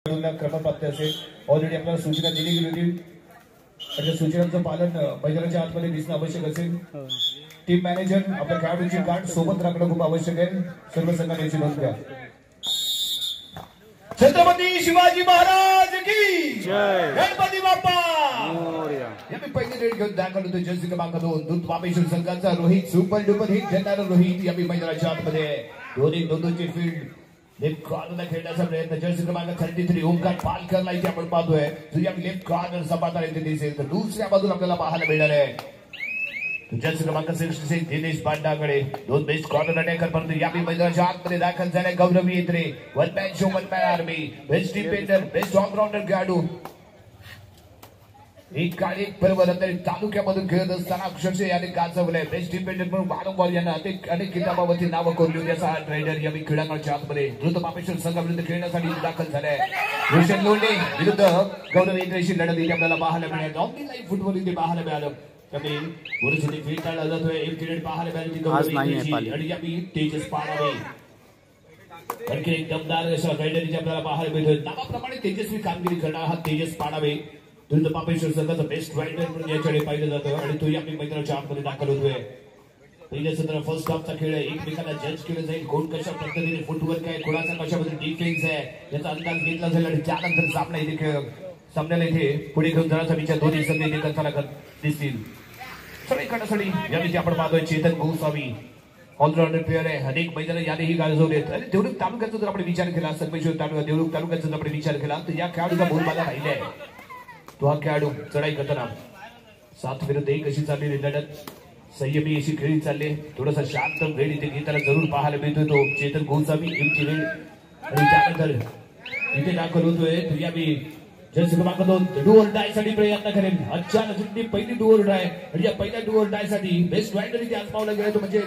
क्रमप्राप्ती असेल. ऑलरेडी आपल्याला सूचना दिली गेली होती. त्या सूचनांचं पालन मैदानाच्या आतमध्ये दिसणं आवश्यक असेल. टीम मॅनेजर आपल्या खेळाडूंची गाठ सोबत राखणं खूप आवश्यक आहे. सर्व संघाने याची नोंद घ्या. छत्रपती शिवाजी महाराज की जय. गणपती बाप्पा मोरया. यावेळी पहिले रेड घेऊन दाखल होतो जर्सी क्रमांक 2 दूत वापेश्वर संघाचा रोहित. सुपर डुपर हिट घेणारा रोहित यावेळी मैदानाच्या आतमध्ये. 2-1-2-2 ची फील्ड. लेफ्ट कॉर्नरला खेळण्याचा प्रयत्न जर्सी क्रमांक 33 ओमकार पालकरला इथे आपण पाहतोय. तुझ्या लेफ्ट कॉर्नर सपाटा इथे दिसेल तर दुसऱ्या बाजूला आपल्याला पाहायला मिळणार आहे जर्सी क्रमांक 66 दिनेश पांडाकडे. 2 बेस्ट कॉर्नर अटॅकर परंतु यावेळी मैदानाच्या आतमध्ये दाखल झाले Gaurav Yetre. One man show one man army. Best defender best all-rounder खेळाडू. एक काळी एक पर्वतरी तालुक्यामधून खेळत असताना अक्षरशः याने गाजवलंय. बेस्ट डिफेंडर म्हणून वारंवार यांना अनेक किताबावरती नावं कोरली होती. असा ट्रेडर यावेळी क्रीडांगणाच्या आतमध्ये द्रुत वापेश्वर संघाविरुद्ध खेळण्यासाठी दाखल झालाय. रोशन लोंढे विरुद्ध गौरव येत्रेशी लढत इथे आपल्याला पाहायला मिळाली. ऑनलाईन लाईव्ह फुटबॉल इथे पाहायला मिळालं. त्यामुळे बोलून फील्ड काढला जातोय. एक क्रिकेट पाहायला मिळाली गौरव येत्रेची आणि यावेळी तेजस पाडावे. आणखी एक दमदार अशा रायडर आपल्याला पाहायला मिळतोय. नावाप्रमाणे तेजस्वी कामगिरी करणारा हा तेजस पाडावे द्रुत वापेश्वर संघाचा बेस्ट रायडर म्हणून याच्याकडे पाहिलं जातं आणि तो यावेळी मैदानाच्या आतमध्ये दाखल होतोय. पहिल्या सत्र फर्स्ट हाफचा खेळ आहे. एकमेकांना जज केलं जाईल. कोण कशा पद्धतीने फुटवर्क आहे कोणाचा कशामध्ये डिफेन्स आहे याचा अंदाज घेतला जाईल आणि त्यानंतर सामन्याला इथे पुढे घेऊन जाण्याचा विचार दोन्ही संघ इथे करताना दिसतील. सगळीकडे यावेळी आपण पाहतोय चेतन गोसावी ऑलराऊंडर प्लेअर आहे. अनेक मैदान यानेही गाजवलेत आणि देवरुख तालुक्याचा जर आपण विचार केला संगमेश्वर तालुका देवरुख तालुक्याचा जर आपण विचार केला तर या खेळाडूचा बोलबाला राहिला आहे. तो हा खेळाडू चढाई करताना 7 विरुद्ध 1 अशी चाललेली लढत संयमी अशी खेळी चालले. थोडासा शांत वेळ इथे घेताना जरूर पाहायला मिळतोय तो चेतन गोसावी इमची वेळ आणि त्यानंतर इथे दाखल होतोय. तो यावेळी जर्सी क्रमांक 2 डू ऑर डाय साठी प्रयत्न करेल. अचानक पहिली डू ऑर डाय आणि या पहिल्या डू ऑर डाय साठी बेस्ट रायडर इथे आजमावला गेला तो म्हणजे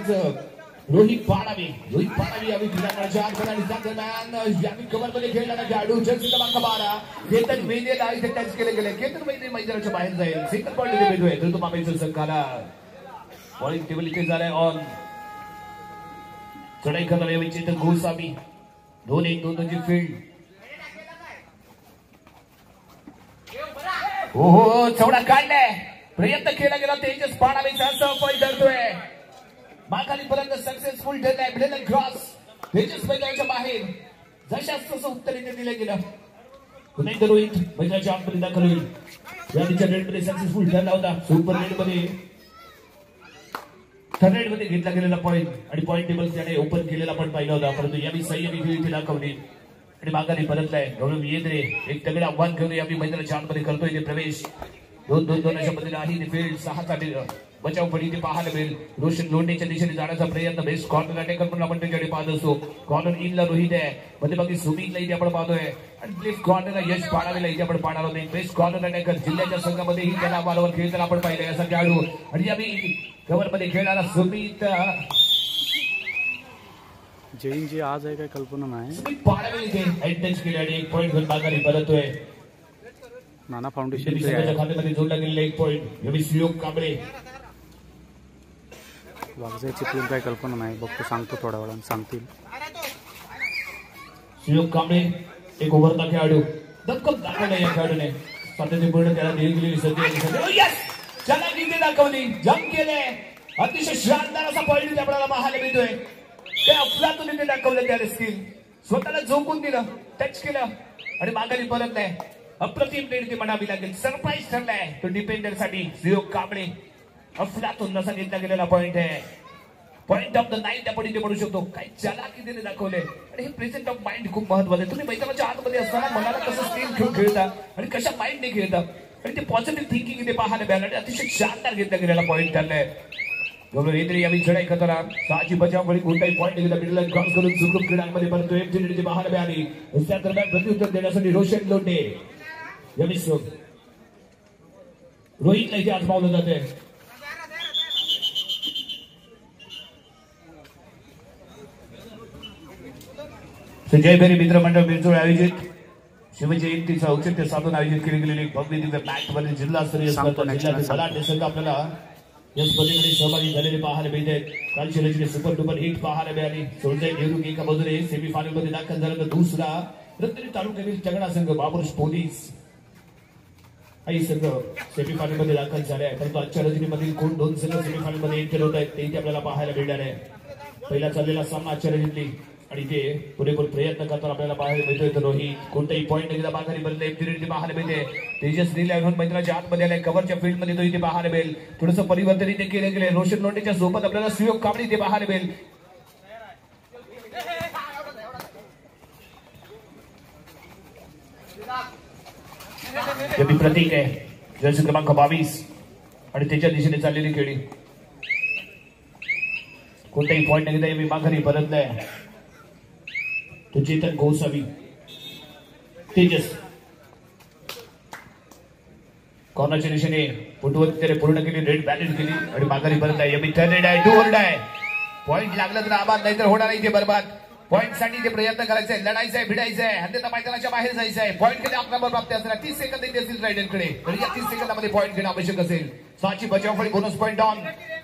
रोहित पाडावे. रोहित पाडावे यावेळी क्रीडांगणाच्या आत आणि दरम्यान यावेळी कव्हरमध्ये खेळणारा खेळाडू जर्सी क्रमांक 12 केतन वेदेला इथे टच केले गेले. केतन वेदे मैदानाच्या बाहेर जाईल. सिंगल पॉईंट इथे मिळतोय तर तो वापेश्वर संघाला. पॉईंट टेबल इथे झालाय ऑन. चढाई करणारा यावेळी चेतन गोसावी. 2-1-2-2 ची फील्ड. हो चौडा काढलाय. प्रयत्न केला गेला तेजस पाडावेचा असं पॉईंट धरतोय. माखाली पर्यंत सक्सेसफुल ठरलाय. मिडल क्रॉस तेजस मैदानाच्या बाहेर जशास तसं उत्तर इथे दिलं गेलं. पुन्हा एकदा रोहित मैदानाच्या आतमध्ये दाखल होईल. याच्या रेडमध्ये सक्सेसफुल ठरला होता. सुपर रेडमध्ये थर्ड रेडमध्ये घेतला गेलेला पॉईंट आणि पॉईंट टेबल त्याने ओपन केलेला पण पाहिला होता परंतु यावेळी संयमी खेळ इथे दाखवली आणि माघारी परतलाय. गौरव येत्रे एक तगडे आव्हान घेऊन यावेळी मैदानाच्या आतमध्ये करतोय इथे प्रवेश. 2-2-2 अशा पद्धतीने आहे फील्ड. 6 बचाव पडी इथे पाहायला मिळेल. रोशन लोंढेच्या दिशेने जाण्याचा प्रयत्न बेस्ट कॉर्नर अटॅकर म्हणून आपण त्याच्याकडे पाहत असतो. कॉर्नर इनला रोहित आहे. मध्ये बाकी सुमितला इथे आपण पाहतोय आणि लेफ्ट कॉर्नरला यश पाडावेला इथे आपण पाहणार आहोत. बेस्ट कॉर्नर अटॅकर जिल्ह्याच्या संघामध्येही त्याला बॉलवर खेळताना आपण पाहिलं असा खेळाडू आणि यावेळी कव्हर मध्ये खेळणारा सुमित जैनजी आज आहे काय कल्पना नाही. सुमित पाडावे इथे अटॅच केले आणि 1 पॉईंट घेऊन माघारी परततोय. नाना फाउंडेशनच्या खात्यामध्ये जोडला गेलेला 1 पॉईंट यावेळी श्लोक कांबळे. वागजायची टीम काय कल्पना नाही. बघतो सांगतो थोड्या वेळाने सांगतील. श्लोक कांबळे एक ओव्हरचा खेळाडू दमकम दाखवला या खेळाडूने. स्वतःचे पूर्ण त्याला दिली गेलेली संधी त्याला किती दाखवली जम केले. अतिशय शानदार असा पॉईंट आपल्याला पाहायला मिळतोय. त्या अफलातून इथे दाखवलं त्याने स्किल. स्वतःला झोकून दिलं टच केलं आणि माघारी परतलाय. अप्रतिम डेड ते म्हणावी लागेल. सरप्राईज ठरलाय तो डिफेंडर साठी श्लोक कांबळे. अफलातून नसा घेतला गेलेला पॉईंट आहे. पॉईंट ऑफ द नाईट आपण इथे म्हणू शकतो. काही चालाकीने दाखवले आणि हे प्रेझेंट ऑफ माइंड खूप महत्वाचं आहे. तुम्ही मैदानाच्या आतमध्ये असताना मनाला कसं स्टील घेऊन खेळता आणि कशा माइंडने खेळता आणि ते पॉझिटिव्ह थिंकिंग इथे पाहायला मिळालं आणि अतिशय शानदार घेतला गेलेला पॉईंट ठरलाय. गौरव येत्रे यावेळी चढाई करताना 6ची बचाव वळी कोणताही पॉईंट गेला मिडल क्रॉस करून सुखरूप क्रीडांमध्ये परंतु एक जिल्ह्याची पाहायला मिळाली. त्या दरम्यान प्रत्युत्तर देण्यासाठी रोशन लोंढे यावेळी रोहितला इथे आजमावलं जाते. जयभेरी मित्र मंडळ बिरजोळ आयोजित शिवजयंतीचं औचित्य साधून आयोजित केली गेलेली भव्य दिव्य मॅच मध्ये जिल्हास्तरीय स्पर्धा जिल्ह्यातील बलाढ्य संघ आपल्याला या स्पर्धेमध्ये सहभागी झालेले पाहायला मिळते. कालची रचने सुपर डुपर हिट पाहायला मिळाली. सोळजाई देवरुख एका बाजूने सेमीफायनल मध्ये दाखल झाला तर दुसरा रत्नागिरी तालुक्यातील चगडा संघ बाबुर्श पोलीस काही संघ सेमीफायनल मध्ये दाखल झाले आहे, परंतु आजच्या रजनीमधील कोण दोन संघ सेमीफायनल मध्ये एंटर होत आहेत तेही आपल्याला पाहायला मिळणार आहे. पहिला चाललेला सामना आजच्या रजनीतली आणि ते पुरेपूर प्रयत्न करताना आपल्याला पाहायला मिळतोय. तर रोहित कोणताही पॉईंट एकदा माघारी बदलले इथे पाहायला मिळते. तेजस नील मैदानाच्या आतमध्ये आलाय, कव्हरच्या फील्ड मध्ये तो इथे पाहायला मिळेल. थोडंसं परिवर्तन इथे केले गेले. रोशन लोंढेच्या सोबत आपल्याला सुयोग कांबळे इथे पाहायला मिळेल. प्रतीक आहे जर्सी क्रमांक 22 आणि त्याच्या दिशेने चाललेली खेळी कोणताही पॉईंट नाही मी माघारी परतलाय. तो चेतन गोसावी तेजस कॉर्नरच्या दिशेने फुटवर्क त्याने पूर्ण केली, रेड बॅलेन्स केली आणि माघारी परतलाय. यमी टर्नेड आहे, टू होल्ड आहे. पॉईंट लागला तर आबाद नाही तर होणार नाही ते बरबाद. पॉईंट साठी ते प्रयत्न करायचे, लढायचं आहे, भिडायचं आहे, अन्यथा मैदानाच्या बाहेर जायचं आहे. पॉईंट कडे आपला प्राप्त असणार 30 सेकंद येते असतील रायडरकडे, तर या 30 सेकंदामध्ये पॉईंट घेणं आवश्यक असेल. 6ची बचाव फळी बोनस पॉईंट ऑन.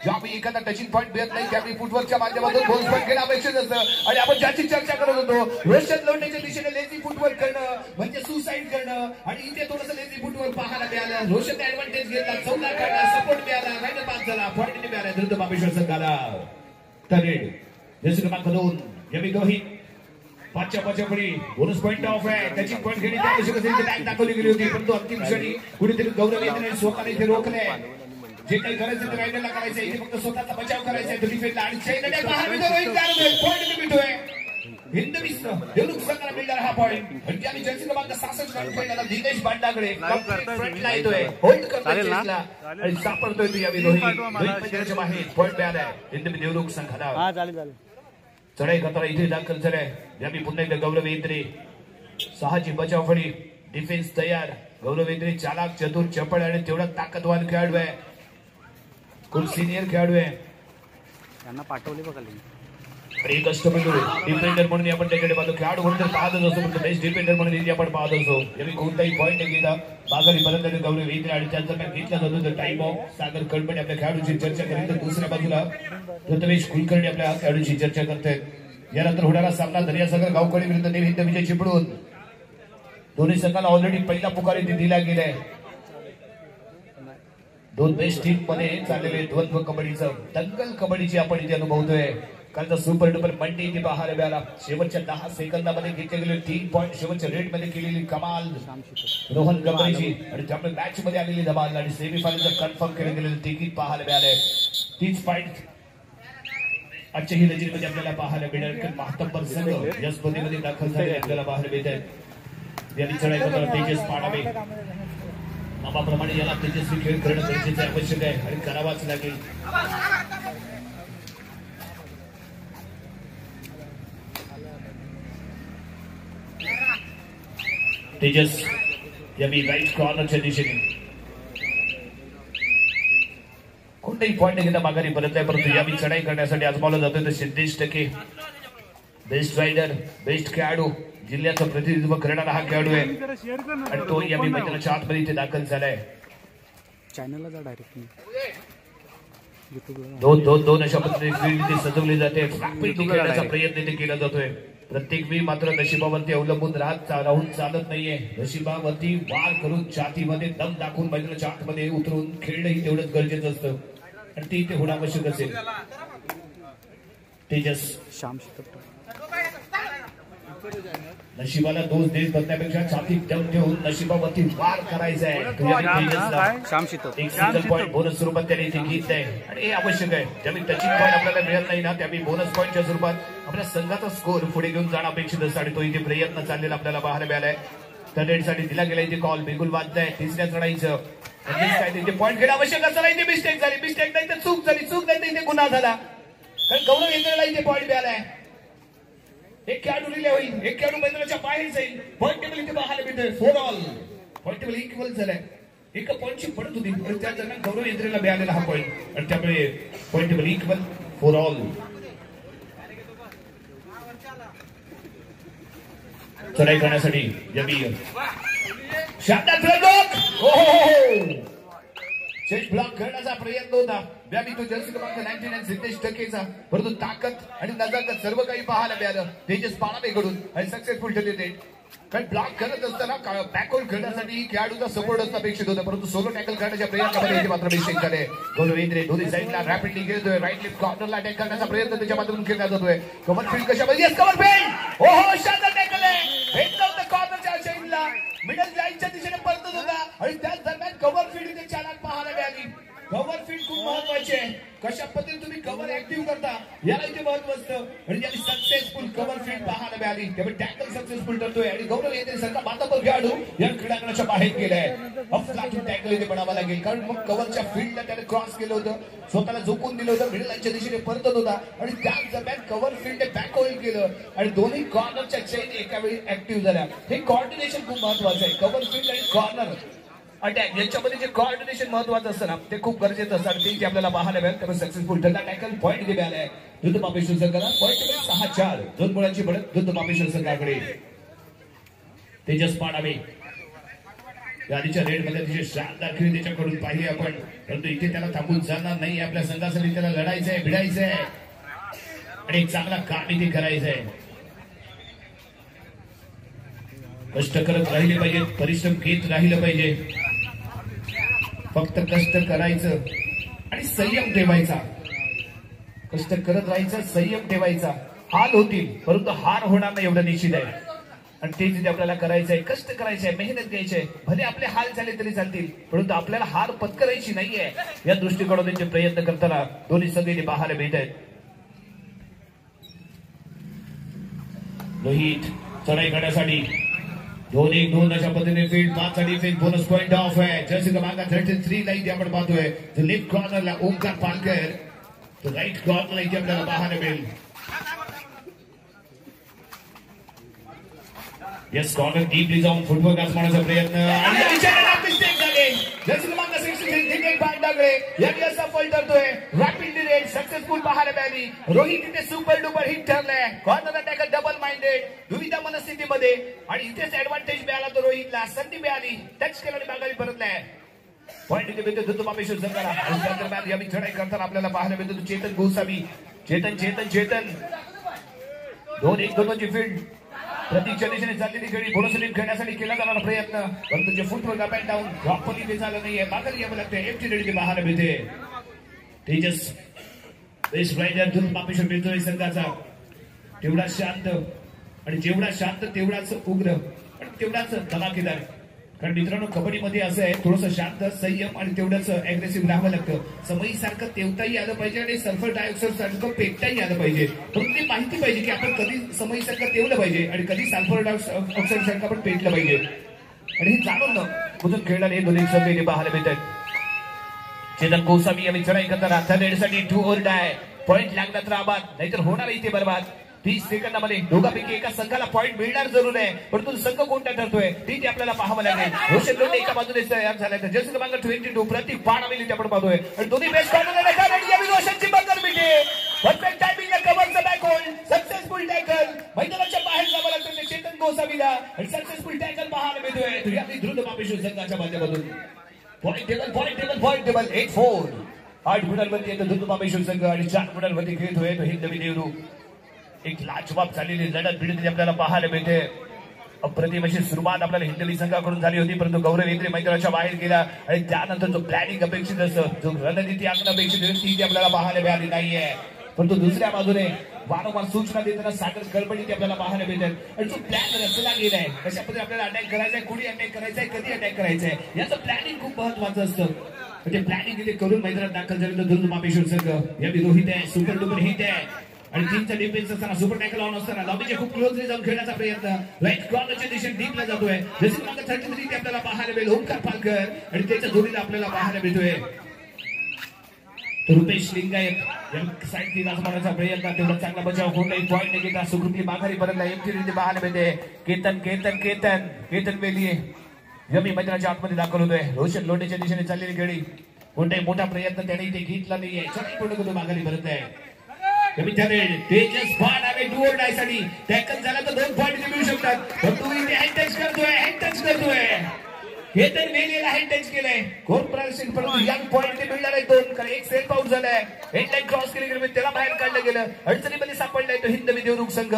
ज्यावेळी एखादा टचिंग पॉईंट मिळत नाही त्यावेळी फुटवर्कच्या माध्यमातून बोनस पॉईंट घेणं अपेक्षित असतं. आणि आपण ज्याची चर्चा करत होतो रोशन लोंढेच्या दिशेने लेझी फुटवर्क करणं म्हणजे सुसाईड करणं, आणि इथे थोडंसं लेझी फुटवर्क पाहायला मिळालं. रोशन ऍडव्हान्टेज घेतला, 14 काढला, सपोर्ट मिळाला, रायडर पास झाला, पॉईंट मिळाला. द्रुत बापेश्वर संघाला टर्नेड जर्सी क्रमांक 2 यमी रोहित 5च्या बचावफळी बोनस पॉईंट ऑफ आहे. त्याची पॉईंट घेणे आवश्यक असेल तर बॅक दाखवली गेली होती, परंतु अंतिम क्षणी कुठेतरी गौरव येते स्वतःने इथे रोखले. जे काही करायचं ते रायडरला करायचं, इथे फक्त स्वतःचा बचाव करायचा आहे. डिफेंडला आणि पॉईंट मिळतोय हिंदवी देवरुख संघाला मिळणार हा पॉईंट. म्हणजे आम्ही जर्सी क्रमांक 66 कडून खेळलेला दिनेश बांडाकडे फ्रंटला येतोय, होल्ड करतोय चेसला आणि सापडतोय तो यावी रोहित मैदानाच्या बाहेर. पॉईंट मिळालाय हिंदवी देवरुख संघाला. चढाई करताना इथे दाखल झालाय यावी पुन्हा एकदा गौरव येत्रे. 6ची बचाव फळी, डिफेन्स तयार. गौरव येत्रे चालाक, चतुर, चपळ आणि तेवढा ताकदवान खेळाडू आहे, खूप सिनियर खेळाडू आहे. त्यांना पाठवले बघा एक अष्टपैलू डिफेंडर म्हणून आपण त्याकडे पाहतो, खेळाडू म्हणून तर पाहतच असतो, पण बेस्ट डिफेंडर म्हणून इथे आपण पाहत असतो. यावेळी कोणताही पॉईंट नाही घेता माघारी परत गौरव येत्रे आणि त्या दरम्यान घेतला जातो तर टाइम ऑफ. सागर कडबडे आपल्या खेळाडूची चर्चा करेल, तर दुसऱ्या बाजूला प्रथमेश कुलकर्णी आपल्या खेळाडूची चर्चा करतायत. यानंतर होणारा सामना दर्यासागर गावकडी विरुद्ध देवहिंद विजय चिपळूण. दोन्ही संघाला ऑलरेडी पहिला पुकार इथे दिला गेलाय. दोन बेस्ट टीम मध्ये चाललेले द्वंद्व कबड्डीचं दंगल कबड्डीची आपण इथे अनुभवतोय. कालचा सुपर डुपर मंडी इथे पाहायला मिळाला. शेवटच्या 10 सेकंदामध्ये घेतले गेले 3 पॉईंट, शेवटच्या रेट मध्ये केलेली कमाल रोहन गबरीची आणि त्यामुळे मॅच मध्ये आलेली धमाल आणि सेमीफायनलचं कन्फर्म केले गेलेलं तिकीट पाहायला मिळालंय. 30 पॉईंट आजच्या ही रजनीमध्ये आपल्याला पाहायला मिळणार. महातंबर संघ या स्पर्धेमध्ये दाखल झाले आपल्याला पाहायला मिळत आहेत. यांनी चढाई करताना तेजस पाडावे नावाप्रमाणे याला तेजस्वी खेळ करणं गरजेचं आवश्यक आहे आणि करावाच लागेल. तेजस यावी राईट कॉर्नरच्या दिशेने कोणताही पॉईंट घेता माघारी परतलाय, परंतु यावी चढाई करण्यासाठी आजमावलं जातोय. तर सिद्धेश टके बेस्ट रायडर, बेस्ट खेळाडू, जिल्ह्याचं प्रतिनिधित्व करणारा हा खेळाडू आहे आणि तो यावी मैदानाच्या आतमध्ये इथे दाखल झालाय. चॅनलला जा डायरेक्ट दोन अशा पद्धतीने सजवली जाते. खेळण्याचा प्रयत्न इथे केला जातोय. प्रत्येक वेळी मात्र नशिबावरती अवलंबून राहून चालत नाहीये. नशिबावरती वार करून छातीमध्ये दम दाखवून मैदानाच्या आतमध्ये उतरून खेळणंही तेवढंच गरजेचं असतं आणि ते इथे होणं आवश्यक असेल. तेजस नशिबाला दोष देत बसण्यापेक्षा छातीत दम ठेवून नशिबावरती वार करायचा आहे. एक सिंगल पॉईंट बोनस स्वरूपात त्याने इथे घेतलंय आणि हे आवश्यक आहे. ज्यावेळी टचिंग पॉईंट आपल्याला मिळत नाही ना त्यावेळी बोनस पॉईंटच्या स्वरूपात आपल्या संघाचा स्कोर पुढे घेऊन जाणं अपेक्षित असतं आणि तो इथे प्रयत्न चाललेला आपल्याला पाहायला मिळालाय. टर्नेडसाठी दिला गेला इथे कॉल, बिलकुल वाजलाय. तिसऱ्या चढाईचं काय तिथे पॉईंट घेणं आवश्यक असताना इथे मिस्टेक झाली. मिस्टेक नाही तर चूक झाली, चूक नाही तर इथे गुन्हा झाला. कारण गौरव येत्रेला इथे पॉईंट मिळालाय. एक खेळाडू रिले होईल, एक खेळाडू मैदानाच्या बाहेर जाईल. पॉईंट टेबल इथे पाहायला मिळतोय. 4 ऑल पॉईंट टेबल इक्वल झालाय. एका पॉईंटची पडत होती आणि त्या दरम्यान गौरव येत्रेला मिळालेला हा पॉईंट आणि त्यामुळे पॉईंट टेबल इक्वल 4 ऑल. चढाई करण्यासाठी यमी शानदार ब्लॉक चेस्ट ब्लॉक करण्याचा प्रयत्न होता. व्यामी तो जर्सी क्रमांक 99 सिद्धेश टकेचा, परंतु ताकद आणि नजाकत सर्व काही पाहायला मिळालं तेजस पाडावेकडून आणि सक्सेसफुल ठरले. कारण ब्लॉक करत असताना बॅकवर्ड खेळण्यासाठी खेळाडूचा सपोर्ट असणं अपेक्षित होतं, परंतु सोलो टॅकल करण्याच्या प्रयत्नामध्ये इथे मात्र मिस्टेक झाले. गौरवेंद्र दोन्ही साईडला रॅपिडली खेळतोय, राईट लेफ्ट कॉर्नरला अटॅक करण्याचा प्रयत्न त्याच्या माध्यमातून केला जातोय. कव्हर फील्ड कशामध्ये कव्हर फील्ड ओहो शानदार टॅकल आहे. भेटलं होतं कॉर्नरच्या साईडला, मिडल लाईनच्या दिशेने परतत होता आणि त्याच दरम्यान कव्हर फील्ड इथे चालक पाहायला मिळाली. कव्हर फील्ड खूप महत्वाचे आहे. कशा पद्धतीने तुम्ही कव्हर ऍक्टिव्ह करता याला इथे महत्व असतं आणि त्यांनी सक्सेसफुल कव्हर फील्ड पाहायला मिळाली. त्यामुळे टॅकल सक्सेसफुल ठरतोय आणि गौरव येते सारखा मातापर खेळाडू या क्रीडांगणाच्या बाहेर गेलाय. अफलातून टॅकल इथे बनावं लागेल, कारण मग कव्हरच्या फील्डला त्याने क्रॉस केलं होतं, स्वतःला झोकून दिलं होतं, मिडल लाईनच्या दिशेने परतत होता आणि त्याच दरम्यान कव्हर फील्डने बॅक होल्ड केलं आणि दोन्ही कॉर्नरच्या चेन एका वेळी ऍक्टिव्ह झाल्या. हे कॉर्डिनेशन खूप महत्वाचं आहे. कव्हर फील्ड आणि कॉर्नर अटॅक यांच्यामध्ये जे कॉर्डिनेशन महत्वाचं असतं ना ते खूप गरजेचं असतं आणि ते आपल्याला पाहायला मिळेल. त्यामुळे सक्सेसफुल ठरला टॅकल पॉईंट इथे मिळालाय दुध पापेश्वर संघाला. पॉईंट 6-4 दोन मुलांची बढ़त दुध पापेश्वर संघाकडे. तेजस पाडावे गाडीच्या रेड मध्ये तिचे शानदार खेळ त्याच्याकडून पाहिजे आपण, परंतु इथे त्याला थांबून जाणार नाही. आपल्या संघासाठी त्याला लढायचंय, भिडायचंय आणि एक चांगला काम इथे करायचंय. कष्ट करत राहिले पाहिजे, परिश्रम घेत राहिलं पाहिजे. फक्त कष्ट करायचं आणि संयम ठेवायचा. कष्ट करत राहायचं, संयम ठेवायचा. हाल होतील परंतु हार होणार नाही एवढं निश्चित आहे आणि ते जिथे आपल्याला करायचंय, कष्ट करायचंय, मेहनत घ्यायची आहे. भले आपले हाल झाले तरी चालतील परंतु आपल्याला हार पत्करायची नाहीये. या दृष्टिकोनातून त्यांचे प्रयत्न करताना दोन्ही संघ पाहायला मिळत आहेत. रोहित चढाई करण्यासाठी 2-1-2 अशा पद्धतीने फील्ड 5 साठी फील्ड बोनस पॉइंट ऑफ आहे. जर्सी क्रमांक 33 ला इथे आपण पाहतोय. तो लेफ्ट कॉर्नरला ओंकार पालकर, तो राईट कॉर्नरला इथे आपल्याला पाहायला मिळेल. यस कॉर्नर डीपली जाऊन फुटबॉल आजमावण्याचा प्रयत्न आणि मिस्टेक झाले. जर्सी क्रमांक 63 दिनेश भांडागळे यांनी असा फॉल ठरतोय. रॅपिडली रेड सक्सेसफुल पाहायला मिळाली. रोहित इथे सुपर डुपर हिट ठरलाय. कॉर्नर अटॅकर डबल माइंडेड दुविधा मनस्थितीमध्ये आणि इथेच ऍडव्हान्टेज मिळाला. तो रोहितला संधी मिळाली, टच केलं आणि माघारी परतलाय. पॉईंट इथे मिळतो दुध पापेश्वर संघाला. त्या दरम्यान यावी चढाई करताना आपल्याला पाहायला मिळतो चेतन गोसावी. चेतन 2-1-2 ची फील्ड प्रतीकच्या दिशेने चाललेली खेळी बोनसलीप खेळण्यासाठी केला जाणारा प्रयत्न, परंतु जे footwork up and down properly ते झालं नाहीये. माघारी यावं लागतं. एफची रेडी पाहायला मिळते. तेजस बेस्ट रायडर दुध पापेश्वर मिळतोय संघाचा. तेवढा शांत आणि जेवढा शांत तेवढाच उग्र आणि तेवढाच धमाकेदार. कारण मित्रांनो कबड्डीमध्ये असं आहे, थोडंसं शांत, संयम आणि तेवढंच अग्रेसिव्ह राहावं लागतं. समयीसारखं तेवताही आलं पाहिजे आणि सल्फर डायऑक्साईड सारखं पेटताही आलं पाहिजे. पण ते माहिती पाहिजे की आपण कधी समयीसारखं तेवलं पाहिजे आणि कधी सल्फर डायऑक्साईड सारखं आपण पेटलं पाहिजे आणि हे जाणून कुठून खेळणारे हे दोन्ही संघ पाहायला मिळतात. चेतन गोसावी यांनी चढाई करताना थर्ड 2 ओव्हर डाय. पॉईंट लागला तर आबाद, नाहीतर होणार इथे बरबाद. 30 सेकंदामध्ये दोघांपैकी एका संघाला पॉईंट मिळणार जरूर आहे, परंतु संघ कोणता ठरतोय ते आपल्याला पाहावं लागेल. रोशन लोंढे एका बाजूने तयार झालाय तर जर्सी क्रमांक 22 प्रतीक पाडावेल इथे आपण पाहतोय आणि दोन्ही बेस्ट कॉर्नर रोशनची बंदर मिटे. परफेक्ट टायमिंग कव्हरचा बॅक होल्ड, सक्सेसफुल टॅकल. मैदानाच्या बाहेर जावं लागतं चेतन गोसावीला आणि सक्सेसफुल टॅकल पाहायला मिळतोय. यावेळी द्रुत पापेश्वर संघाच्या माध्यमातून पॉईंट टेबल 8-4. 8 गुणांवरती येतो द्रुत पापेश्वर संघ आणि 4 गुणांवरती खेळतोय तो हिंदवी देवरू. एक लाजवाब झालेली लढत भिडत आपल्याला पाहायला मिळते. अप्रतिम अशी सुरुवात आपल्याला हिंदवी संघाकडून झाली होती, परंतु गौरव इंद्रे मैदानाच्या बाहेर गेला आणि त्यानंतर जो प्लॅनिंग अपेक्षित असतं, जो रणनीती आखणं अपेक्षित असते ती आपल्याला पाहायला मिळाली नाहीये. परंतु दुसऱ्या बाजूने वारंवार सूचना देताना सागर गडबडी आपल्याला पाहायला मिळतात आणि जो प्लॅन रचला गेलाय कशा पद्धतीने आपल्याला अटॅक करायचाय, कुणी अटॅक करायचंय, कधी अटॅक करायचंय याचं प्लॅनिंग खूप महत्वाचं असतं. म्हणजे प्लॅनिंग इथे करून मैदानात दाखल झाले तर दुर्ग मापेश्वर संघ यावी रोहित आहे, सुपर डुपर हिट आहे आणि टीमचा डिफेन्स असताना सुपर टॅकल ऑन असताना लॉबीचे खूप क्लोजली जाऊन खेळण्याचा प्रयत्न. राईट कॉर्नरच्या दिशेने डीपला जातोय. जर्सी क्रमांक 33 आपल्याला पाहायला मिळेल ओंकार पालकर आणि त्याच्या जोडीला आपल्याला पाहायला मिळतोय रुपेश लिंगायत या साईडची आजमावण्याचा प्रयत्न. तेवढा चांगला बचाव कोणताही पॉईंट नाही घेता सुकृती माघारी परतला. एमची रीती पाहायला मिळते. केतन वेली यमी मैदानाच्या आतमध्ये दाखल होतोय. रोशन लोंढेच्या दिशेने चाललेली खेळी कोणताही मोठा प्रयत्न त्याने इथे घेतला नाहीये. छोटी माघारी परत आहे. तेजस पाडावे 2 ओव्हर डाय साठी टॅकल झाला तर 2 पॉईंट मिळू शकतात, पण तू इथे हँड टच करतोय. केतन वेलीला हँड टच केलंय. कोण प्रदर्शन परंतु या पॉईंट मिळणार आहे 2, कारण एक सेल्फ आउट झालाय. हेडलाईन क्रॉस केली गेली त्याला बाहेर काढलं गेलं. अडचणीमध्ये सापडलाय तो हिंदवी देवरुख संघ.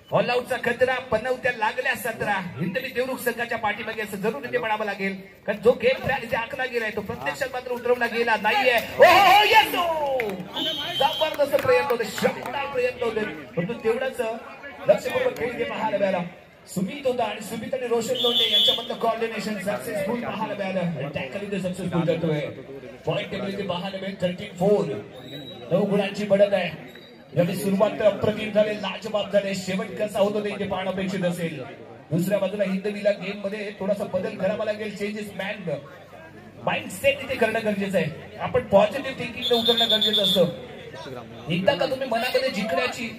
ऑल आउटचा खतरा, पनवत्या लागल्या 17. हिंदवी देवरुख संघाच्या पाठीमागे असं जरूर इथे म्हणावं लागेल, कारण जो गेम प्लॅन इथे आखला गेलाय तो प्रत्यक्षात मात्र उतरवला गेला नाहीये. जबरदस्त प्रयत्न होते, शानदार प्रयत्न होते, परंतु तेवढंच लक्षपूर्वक खेळ इथे पाहायला मिळाला. सुमित होता आणि सुमित आणि रोशन लोंढे यांच्यामधलं कॉर्डिनेशन सक्सेसफुल पाहायला मिळालं. टॅकल इथे सक्सेसफुल करतोय. पॉईंट टेबल इथे पाहायला मिळेल 13-4. 9 गुणांची बढ़त आहे. यावेळी सुरुवात अप्रतिम झाले, लाजवाब झाले, शेवट कसा होतो ते इथे पाहणं अपेक्षित असेल. दुसऱ्या बाजूला हिंदवीला गेम मध्ये थोडासा बदल करावा लागेल. चेंजेस माइंड सेट इथे करणं गरजेचं आहे. आपण पॉझिटिव्ह थिंकिंग उतरणं गरजेचं असतं. एकदा का तुम्ही मनामध्ये जिंकण्याची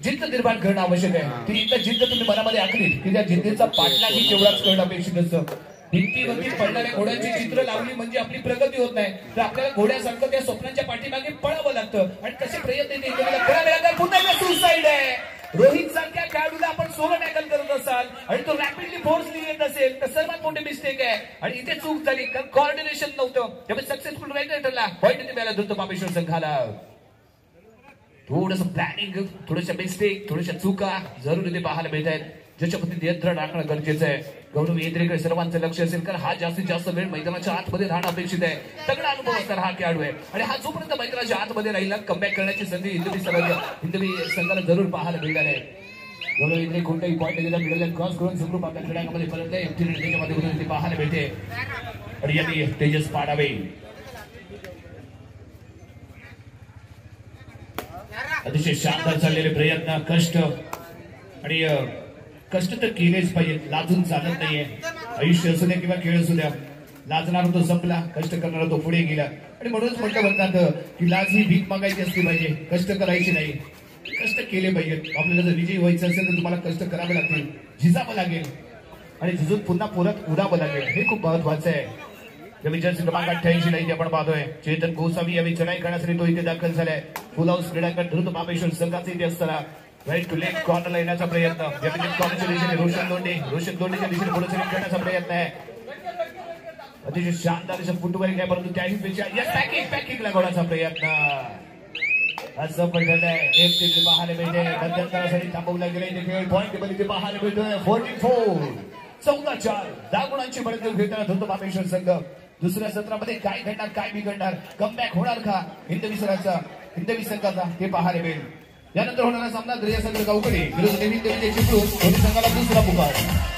जिद्द निर्माण करणं आवश्यक आहे. ती एकदा जिद्द तुम्ही मनामध्ये आखली की त्या जिद्दीचा पाठलागी तेवढाच करणं अपेक्षित असतं. भिंतीवरती पडणाऱ्या घोड्यांची चित्र लावली म्हणजे आपली प्रगती होत नाही, तर आपल्याला घोड्यासारखं त्या स्वप्नांच्या पाठीमागे पळावं लागतं. आणि कसे प्रयत्न पुन्हा एकदा सुसाईड आहे. रोहित सारख्या खेळाडूला आपण सोलो टॅकल करत असाल आणि तो रॅपिडली फोर्सली येत असेल तर सर्वात मोठी मिस्टेक आहे. आणि इथे चूक झाली कारण कॉर्डिनेशन नव्हतं, त्यामुळे सक्सेसफुल राईट ठरला. पॉईंट इथे मिळाला धुतो बापेश्वर संघाला. थोडस प्लॅनिंग, थोड्याशा मिस्टेक, थोड्याशा चुका जरूर इथे पाहायला मिळत आहेत, ज्याच्या प्रती नियंत्रण राखणं गरजेचं आहे. गौरव येत्रेकडे सर्वांचं लक्ष असेल कारण हा जास्तीत जास्त वेळ मैदानाच्या आतमध्ये राहणं अपेक्षित आहे. तगडा अनुभव असणारा हा खेळाडू आहे आणि हा जोपर्यंत मैदानाच्या आतमध्ये राहिला कमबॅक करण्याची संधी हिंदवी संघाला जरूर पाहायला मिळणार आहे. गौरव येत्रे कोणताही पॉईंट घेता मिळाले क्रॉस करून सुखरूप आपल्या खेळामध्ये परत त्याच्या माध्यमातून ते पाहायला मिळते. आणि यांनी तेजस पाडावे अतिशय शानदार चाललेले प्रयत्न, कष्ट आणि कष्ट तर केलेच पाहिजे, लाजून चालत नाहीये. आयुष्य असू द्या किंवा खेळ असू द्या, लाजणार तो संपला, कष्ट करणारा तो पुढे गेला. आणि म्हणूनच म्हटलं म्हणतात की लाज ही भीक मागायची असली पाहिजे, कष्ट करायची नाही. कष्ट केले पाहिजेत. आपल्याला जर विजयी व्हायचं असेल तर तुम्हाला कष्ट करावे लागतील, झिजावं लागेल आणि झिजून पुन्हा परत उडावं लागेल. हे खूप महत्वाचं आहे. जर्सी क्रमांक 88 ला इथे आपण पाहतोय चेतन गोसावी यावेळी चढाई करण्यासाठी तो इथे दाखल झालाय. फुल हाऊस क्रीडांगण धृत महाबळेश्वर संघाचे इथे असताना राईट टू लेफ्ट कॉर्नरला येण्याचा प्रयत्न. कॉर्नरच्या दिशेने रोशन लोंढेच्या दिशेने पुढे सरी करण्याचा प्रयत्न आहे. अतिशय शानदार असं फुटवर्क आहे, परंतु त्याही पेक्षा पॅकिंग लागवण्याचा प्रयत्न असं पण ठरलंय. एक ते पाहायला मिळते, मध्यंतरासाठी थांबवला गेला इथे खेळ. पॉईंट टेबल इथे पाहायला मिळतोय 44. 14-4. 10 गुणांची बढ़त घेताना धृत महाबळेश्वर संघ. दुसऱ्या सत्रामध्ये काय घडणार, काय बिघडणार, कमबॅक होणार का हिंदवी संघाचा ते पाहायला मिळेल. यानंतर होणारा सामना दर्यासागर गावकडे विरुद्ध नवीन देवीचे चिपळूण. दोन्ही संघाला दुसरा पुकार.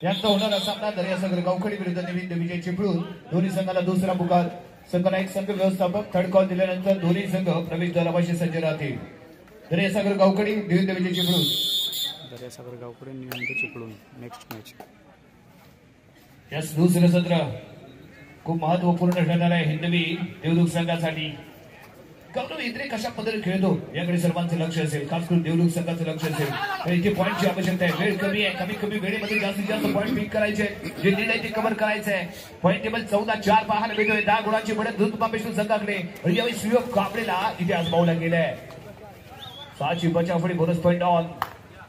यांचा होणारा सामना दर्यासागर गावखडी विरुद्ध नवीन देवीचे चिपळूण. दोन्ही संघाला दुसरा पुकार. संघाला एक संघ व्यवस्थापक थर्ड कॉल दिल्यानंतर दोन्ही संघ प्रवेश द्वारापाशी सज्ज राहतील. दर्यासागर गावखडी नवीन देवीचे चिपळूण. दर्यासागर गावकडे निवंत चिपळूण नेक्स्ट मॅच. या दुसरं सत्र खूप महत्वपूर्ण ठरणार आहे हिंदवी देवदूत संघासाठी. गौरव येत्रे कशा पद्धतीने खेळतो याकडे सर्वांचं लक्ष असेल, खास करून देवदूत संघाचं लक्ष असेल. तर इथे पॉईंटची आवश्यकता आहे. वेळ कमी आहे, कमी वेळेमध्ये जास्तीत जास्त पॉईंट पिक करायचे, जे लीड आहे ते कव्हर करायचं आहे. पॉईंट टेबल 14-4 पाहायला मिळतोय. 10 गुणांची बढ़त धृत महाबळेश्वर संघाकडे. यावेळी सुयोग काबळेला इथे आजमावला गेलाय. 6ची बचावफळी बोनस पॉईंट ऑन.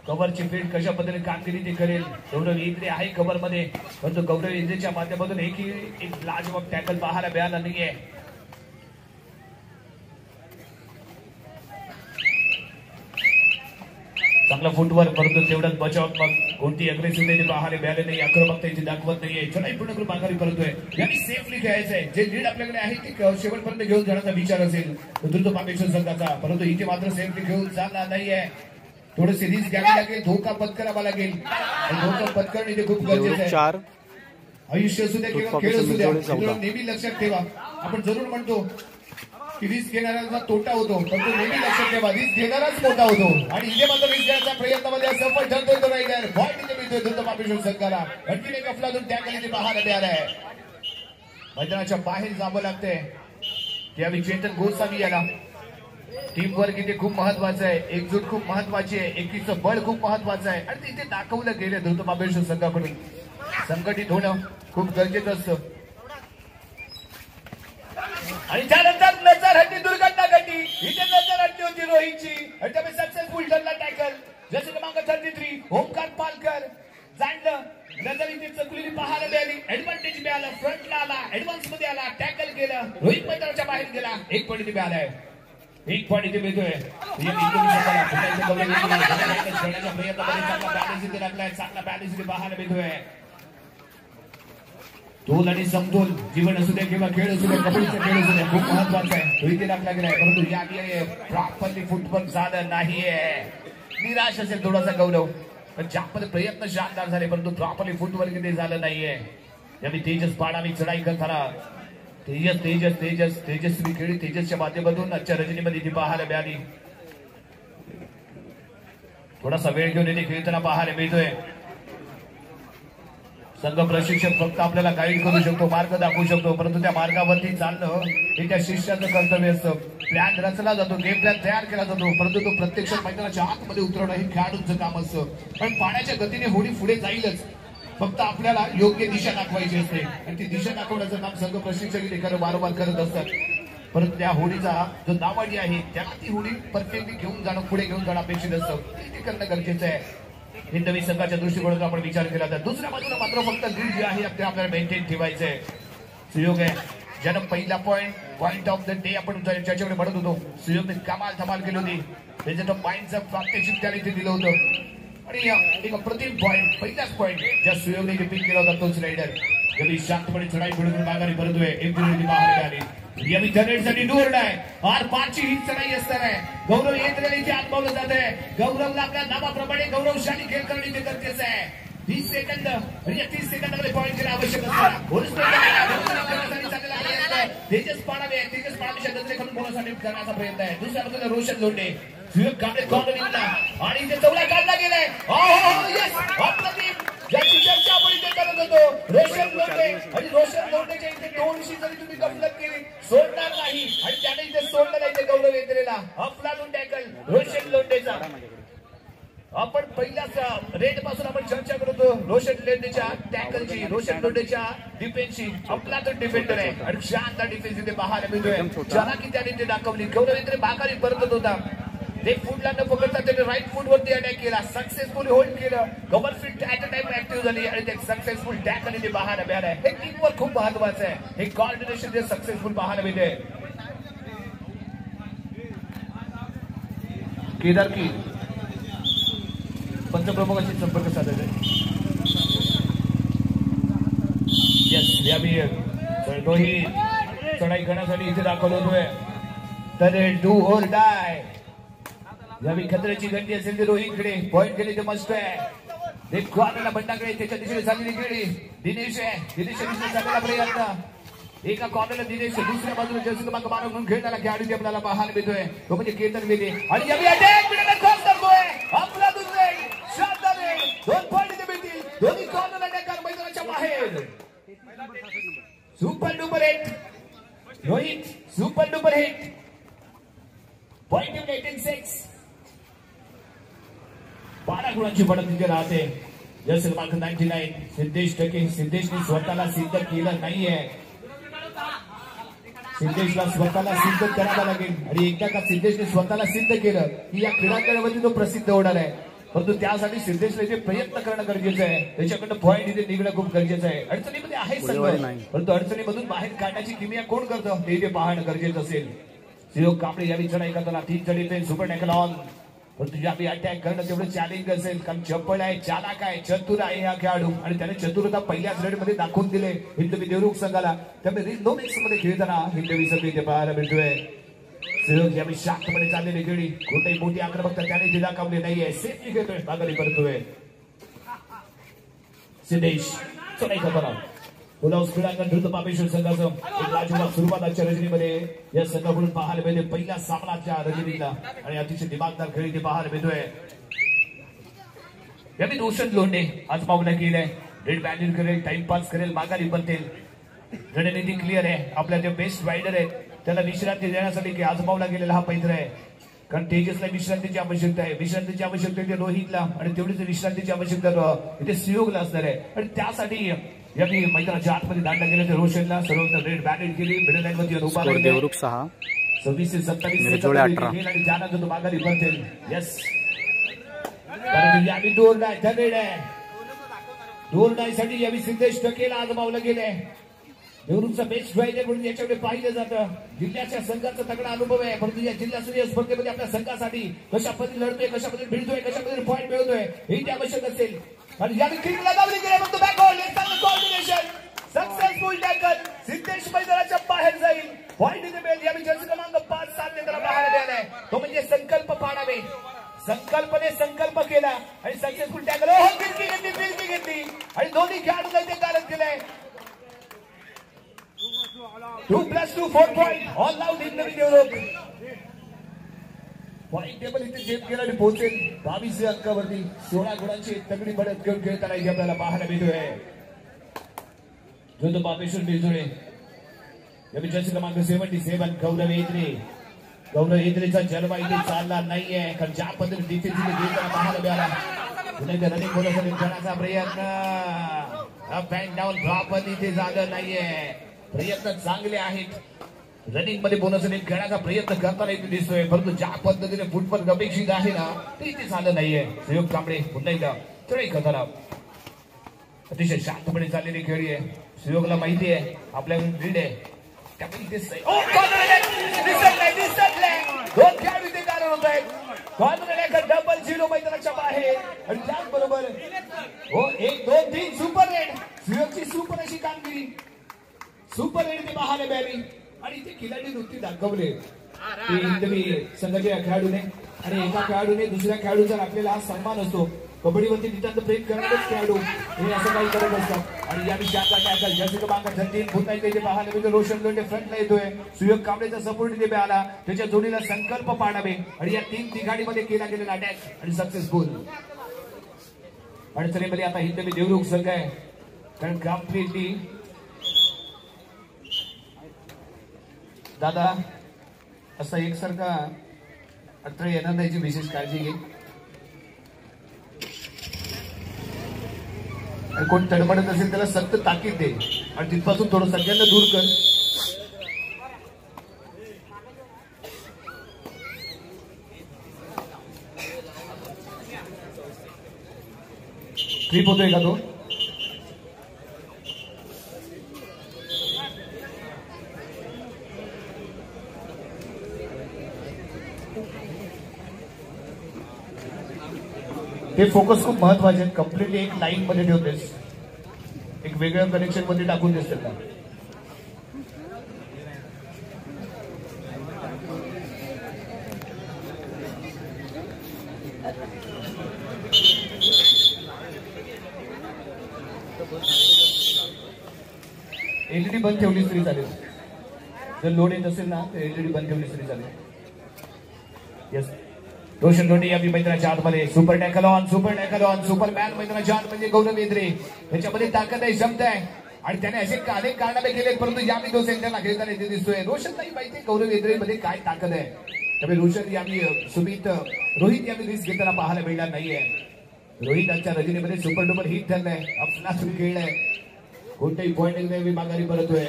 कव्हरची फील्ड कशा पद्धतीने कामगिरी ते करेल. गौरव येत्रे आहे कव्हर मध्ये, परंतु गौरव येत्रेच्या माध्यमातून एक लाजवाब टॅकल पाहायला मिळाला नाहीये. चांगला फुटवर परंतु तेवढंच बचावात्मक कोणती अग्रेसिव्ह पाहायला मिळाले नाही, आक्रमकता इथे दाखवत नाहीये. चढाई पूर्ण करून माघारी परतोय. यांनी सेफली खेळायचंय. जे लीड आपल्याकडे आहे ते शेवटपर्यंत घेऊन जाण्याचा विचार असेल द्रुत पापेश्वर संघाचा, परंतु इथे मात्र सेफली घेऊन जाणार नाहीये. थोडं रिस्क घ्यावी लागेल, धोका पत्करावा लागेल. धोका पत्करणं इथे खूप गरजेचं आहे. 4 आयुष्य असू द्या किंवा खेळ असू द्या, नेहमी लक्षात ठेवा. आपण जरूर म्हणतो की रिस्क घेणाऱ्याचा तोटा होतो, पण तो नेहमी लक्षात ठेवा रिस्क घेणाराच मोठा होतो. आणि इथे मात्र रिस्क घेण्याच्या प्रयत्नामध्ये सफल ठरतोय तो रायडर. पॉईंट इथे मिळतोय द्रुत पापेश्वर संघाला. आणखी एक अफलातून टॅकल इथे पाहायला मिळाला आहे. मैदानाच्या बाहेर जावं लागतंय. त्यावेळी चेतन गोस्वामी याला टीम वर्क इथे खूप महत्वाचं आहे, एकजूट खूप महत्वाची आहे, एकीचं बळ खूप महत्वाचं आहे आणि इथे दाखवलं गेलं द्रुत पापेश्वर संघाकडून. संघटित होणं खूप गरजेचं असतं. आणि त्यानंतर नजर हटली, दुर्घटना घडली. इथे नजर हटली होती रोहितची आणि त्यामुळे सक्सेसफुल ठरला टॅकल. जसे क्रमांक 33 ओमकार पालकर जाणलं. नजर इथे चकलेली पाहायला मिळाली, ऍडव्हान्टेज मिळालं, फ्रंटला आला, ऍडव्हान्स मध्ये आला, टॅकल केलं, रोहित मैदानाच्या बाहेर गेला. 1 पॉईंट इथे मिळालाय. 1 पॉईंट इथे मिळतोय. चांगला बॅलन्स इथे पाहायला मिळतोय. तोल आणि समतोल जीवन असू द्या किंवा खेळ असू द्या, कबड्डीचा खेळ असू द्या, खूप महत्वाचा आहे. रोहित लागला गेलाय, परंतु या प्रॉपरली फुटबॉल झालं नाहीये. निराश असेल थोडासा गौरव, पण ज्यामध्ये प्रयत्न शानदार झाले परंतु प्रॉपरली फुटबॉल किती झालं नाहीये. यावेळी तेजस पाडावी चढाई करताना तेजस्वी खेळी तेजसच्या माध्यमातून आजच्या रजनीमध्ये ती पाहायला मिळाली. थोडासा वेळ घेऊन येथे खेळताना पाहायला मिळतोय. संघ प्रशिक्षक फक्त आपल्याला गाईड करू शकतो, मार्ग दाखवू शकतो, परंतु त्या मार्गावरती चालणं हे त्या शिष्याचं कर्तव्य असतं. प्लॅन रचला जातो, गेम प्लॅन तयार केला जातो, परंतु तो प्रत्यक्षात मैदानाच्या आतमध्ये उतरवणं हे खेळाडूंचं काम असतं. पण पाण्याच्या गतीने होडी पुढे जाईलच, फक्त आपल्याला योग्य दिशा दाखवायची असते आणि ती दिशा दाखवण्याचं काम संघ प्रशिक्षक एखादं वारंवार करत असतात. परंतु त्या होडीचा जो नावाडी आहे त्याला ती होडी परफेक्टली घेऊन जाणं, पुढे घेऊन जाणं अपेक्षित असतं. ते करणं गरजेचं आहे. हिंदवी संघाच्या दृष्टिकोनातून आपण विचार केला तर दुसऱ्या बाजूला मात्र फक्त लीड जे आहे आपल्याला मेंटेन ठेवायचंय. सुयोग आहे ज्यानं पहिला पॉइंट ऑफ द डे आपण ज्याच्याकडे म्हणत होतो, सुयोगने कमाल धमाल केली होती. त्याच्यात पॉईंटचं प्रात्यक्षिक त्याने इथे दिलं होतं आणि एक अप्रतिम पॉईंट, पहिलाच पॉईंट ज्या सुयोगने पिक केला होता तोच रायडर. कधी शांतपणे चढाई पुढे माघारी परतोय. एक बाहेर आली यावी जनरेटसाठी डोरड आहे. आर पारची ही चढाई असणार आहे. गौरव येत इथे आत्मावलं जात आहे. गौरवला आपल्या नावाप्रमाणे गौरवशाली खेळ करणे इथे गरजेचं आहे. 30 सेकंद आणि या 30 सेकंदामध्ये पॉईंट घेणं आवश्यक तेजस पाडावेच्या नजरेखालून बोलासाठी करण्याचा प्रयत्न आहे. दुसऱ्या बाजूला रोशन लोंढे आणि इथे चौला काढला गेलाय. ज्याची चर्चा आपण इथे करत होतो, रोशन लोंढे आणि रोशन लोंढेच्या इथे 200 जरी तुम्ही गफलत केली सोडणार नाही आणि त्याने इथे सोडलं नाही. ते गौरव येतलेला अफलातून टॅकल रोशन लोंढेचा. आपण पहिल्याच रेड पासून आपण चर्चा करतो रोशन लोंढेच्या टॅकलची, रोशन लोंढेच्या डिफेन्सची. अफलातून डिफेंडर आहे आणि शानदार डिफेन्स इथे पाहायला मिळतोय. ज्याला की त्याने ते दाखवली. गौरव इथे माघारी परतत होता. लेफ्ट फुटला न पकडता त्याने राईट फुट वरती अटॅक केला, सक्सेसफुली होल्ड केलं. Cover feet at a time active झाली आणि ते सक्सेसफुल टॅकल इथे पाहायला मिळालंय. हे टीमवर्क खूप महत्वाचं आहे. हे कॉर्डिनेशन जे सक्सेसफुल पाहायला मिळते. केदार की पंचप्रमुखांशी संपर्क साधायचा. येस यावी रोहित चढाई करण्यासाठी इथे दाखवलं होतोय. तर डू और डाय यावी खतऱ्याची घंटी असेल ते रोहितकडे पॉईंट केले ते मस्त आहे. एक कॉर्नरला बंडाकडे त्याच्या दिशेने चाललेली खेळी दिनेश आहे. दिनेशच्या दिशेने चाललेला प्रयत्न. एका कॉर्नरला दिनेश, दुसऱ्या बाजूला जर्सी क्रमांक 12 म्हणून खेळणारा खेळाडू आपल्याला पाहायला मिळतोय तो म्हणजे केतन वेले. आणि यावी अटॅक क्रॉस करतोय आपला दुसरे शानदार 2 पॉईंट इथे मिळतील. दोन्ही कॉर्नर अटॅकर मैदानाच्या बाहेर. Super duper hit Rohit, super duper hit. Point in 18-6. 12 गुणांची बढ़त तिथे राहते. जर्सी क्रमांक 99 सिद्धेश टके. सिद्धेशने स्वतःला सिद्ध केलं नाहीये. सिद्धेशला स्वतःला सिद्ध करावं लागेल आणि एकदा का सिद्धेशने स्वतःला सिद्ध केलं की या क्रीडांगणामध्ये तो प्रसिद्ध होणार आहे. परंतु त्यासाठी सिद्धेशला इथे प्रयत्न करणं गरजेचं आहे. त्याच्याकडनं पॉईंट इथे निघणं खूप गरजेचं आहे. अडचणीमध्ये आहे संघ, परंतु अडचणीमधून बाहेर काढण्याची किमया कोण करतं ते इथे पाहणं गरजेचं असेल. सुयोग कांबळे यावी चढाई करताना 3 चढी सुपर टॅकल ऑन. परंतु यावेळी अटॅक करणं तेवढं चॅलेंज असेल, कारण चप्पल आहे, चालाक आहे, चतुर आहे हा खेळाडू आणि त्याने चतुरता पहिल्याच रेडमध्ये दाखवून दिले हिंदवी देवरुख संघाला. त्यामुळे नो मिक्स मध्ये खेळताना हिंदवी संघ इथे पाहायला मिळतोय. सहयोग यावेळी शांतपणे चाललेली खेळी, कोणत्याही मोठी आक्रमकता त्याने दिला कामले नाहीये. सेफली खेळतोय, माघारी परतोय सिद्धेश. चला खतरा पुलाव क्रीडांगण द्रुत पापेश्वर संघाचं एक लाजवाब सुरुवात आजच्या रजनीमध्ये या संघाकडून पाहायला मिळते. पहिला सामनाच्या रजनीला आणि अतिशय दिमागदार खेळी ते पाहायला मिळतोय. यावेळी रोशन लोंढे आज पावला केलंय. रेड बॅटिंग करेल, टाइमपास करेल, माघारी बनतेल. रणनीती क्लिअर आहे. आपल्या जे बेस्ट रायडर आहेत त्याला विश्रांती देण्यासाठी की आज पावला गेलेला हा पैत्र आहे. कारण तेजसला विश्रांतीची आवश्यकता आहे, विश्रांतीची आवश्यकता आहे रोहितला आणि तेवढीच विश्रांतीची आवश्यकता इथे सहयोगला असणार आहे. आणि त्यासाठी यावेळी मैदानाच्या आतमध्ये दांडा गेला तर रोशनला सर्वत्र रेड बॅटिंग केली. मिडल लाईन मध्ये उभा राहिला. देवरुख 6 26 ते 27 आणि त्यानंतर तो माघारी बनतेल. येस यावेळी दोर नाही ठरलेला आहे. दोर नाही साठी यावेळी सिद्धेश टकेला आज पावलं गेलंय. देवरुखचा बेस्ट रायडर म्हणून याच्याकडे पाहिलं जातं. जिल्ह्याच्या संघाचा तगडा अनुभव आहे, परंतु या जिल्हास्तरीय स्पर्धेमध्ये आपल्या संघासाठी कशा पद्धतीने लढतोय, कशा पद्धतीने भिडतोय, कशा पद्धतीने पॉईंट मिळवतोय हे ते आवश्यक असेल. आणि यावेळी क्रिकेट लगावली गेली, परंतु backward coordination successful tackle. Siddhesh मैदानाच्या बाहेर जाईल, पॉईंट इथे मिळेल. यावेळी जर्सी क्रमांक 5 साधने त्याला पाहायला मिळालाय. तो म्हणजे संकल्प पाडावे. संकल्पने संकल्प केला आणि सक्सेसफुल टॅकल. फिरकी घेतली आणि दोन्ही खेळाडूंना ते कारण केलंय. 2+2 4 पॉइंट ऑल आउट हिंदवी देवरुख. पॉइंट टेबल इथे चेक केला आणि पोहोचेल 22 अंकावरती. 16 गुणांची तगडी बढत घेऊन खेळताना इथे आपल्याला पाहायला मिळतोय. जो तो पापेश्वर बिरजुळे यावेळी जर्सी क्रमांक 77 गौरव एत्रे. गौरव एत्रेचा जन्म इथे चालला नाहीये, कारण ज्या पद्धतीने डिफेन्स खेळताना पाहायला मिळाला. पुन्हा रनिंग बोलण्यासाठी करण्याचा प्रयत्न अप अँड डाऊन ड्रॉप इथे झालं नाहीये. प्रयत्न चांगले आहेत. रनिंग मध्ये बोनस खेळण्याचा प्रयत्न करताना इथे दिसतोय, परंतु ज्या पद्धतीने फुटबॉल अपेक्षित आहे ना ते इथे झालं नाहीये. सहयोग कांबळे पुन्हा एकदा खेळ खतरा. अतिशय शांतपणे चाललेली खेळी आहे. सहयोगला माहिती आहे आपल्याकडे लीड आहे, त्यामुळे इथे दोन खेळाडू इथे कारण होत आहेत. कॉर्नर डबल 0 मैदानाच्या बाहेर आणि त्याचबरोबर हो 1 2 3 सुपर रेड. सहयोगची सुपर अशी कामगिरी, सुपर रेड ते पाहायला मिळाली आणि इथे खिलाडी वृत्ती दाखवले हिंदवी संघाच्या खेळाडूने. आणि एका खेळाडूने दुसऱ्या खेळाडूचा राखलेला हा सन्मान असतो. कबड्डीवरती नितांत प्रेम करणारेच खेळाडू हे असं काही करत असतात. आणि या विषयाचा टॅकल जर्सी क्रमांक 33 पुन्हा इथे पाहायला मिळतो. रोशन लोंढे फ्रंटला येतोय. सुयोग कांबळेचा सपोर्ट इथे आला. त्याच्या जोडीला संकल्प पाडावे आणि या 3 तिघाडीमध्ये केला गेलेला अटॅक आणि सक्सेसफुल. अडचणीमध्ये आता हिंदवी देवरुख संघ आहे, कारण कम्प्लिटली दादा असा एकसारखा अडथळे येणार नाही याची विशेष काळजी घे. कोण तडमडत असेल त्याला सक्त ताकीद दे आणि तिथपासून थोडं सगळ्यांना दूर कर. ट्रिप होतोय का तो? हे फोकस खूप महत्वाचे आहेत. कम्प्लिटली एक लाईन मध्ये ठेवतेस, एक वेगळ्या कनेक्शन मध्ये टाकून देस त्यांना. एलईडी बंद ठेवली तरी चालेल. जर लोड येत असेल ना तर एलईडी बंद ठेवली तरी चालेल. येस रोशन लोंढे या मैदानाच्या आतमध्ये super tackle on, super tackle on, Superman मैदानाच्या आत म्हणजे गौरव एत्रे. त्याच्यामध्ये ताकद आहे, क्षमता आहे आणि त्याने असे अनेक कारणामे केले, परंतु यावेळी तो सेंटरला खेळताना इथे दिसतोय. रोशनलाही माहिती आहे गौरव एत्रे मध्ये काय ताकद आहे. त्यामुळे रोशन यावेळी रोहित यावेळी रिस्क घेताना पाहायला मिळणार नाहीये. रोहित आजच्या रजनीमध्ये सुपर डुपर हिट ठरलाय, अफलातून खेळलाय, कोणताही पॉईंट नाही माघारी परतोय.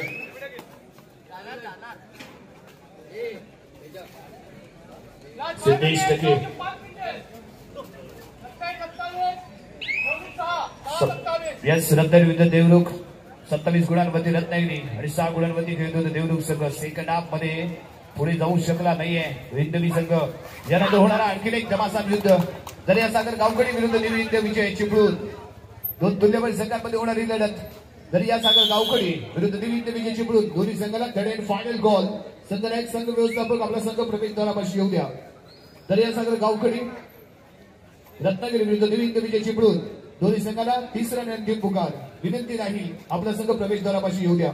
सिद्धेश टके यस रत्नागिरी विरुद्ध देवरुख. 27 गुणांवरती रत्नागिरी आणि 6 गुणांवरती खेळत होतं देवरुख संघ. सेकंड हाफ मध्ये पुढे जाऊ शकला नाहीये हिंदवी संघ. यानंतर होणारा आणखीन एक घमासान युद्ध दर्यासागर गावकडी विरुद्ध निविंद विजय चिपळूण. दोन तुल्यबळ संघांमध्ये होणारी लढत दर्यासागर गावकडी विरुद्ध निविंद विजय चिपळूण. दोन्ही संघाला थर्ड अँड फायनल कॉल. संघनायक संघ व्यवस्थापक आपला संघ प्रवेशद्वारापाशी येऊ द्या. दर्यासागर गावकडी रत्नागिरी विरुद्ध निविंद विजय चिपळूण. दोन्ही संघाला तिसरा आणि अंतिम पुकार. विनंती नाही आपला संघ प्रवेशद्वारापाशी येऊ द्या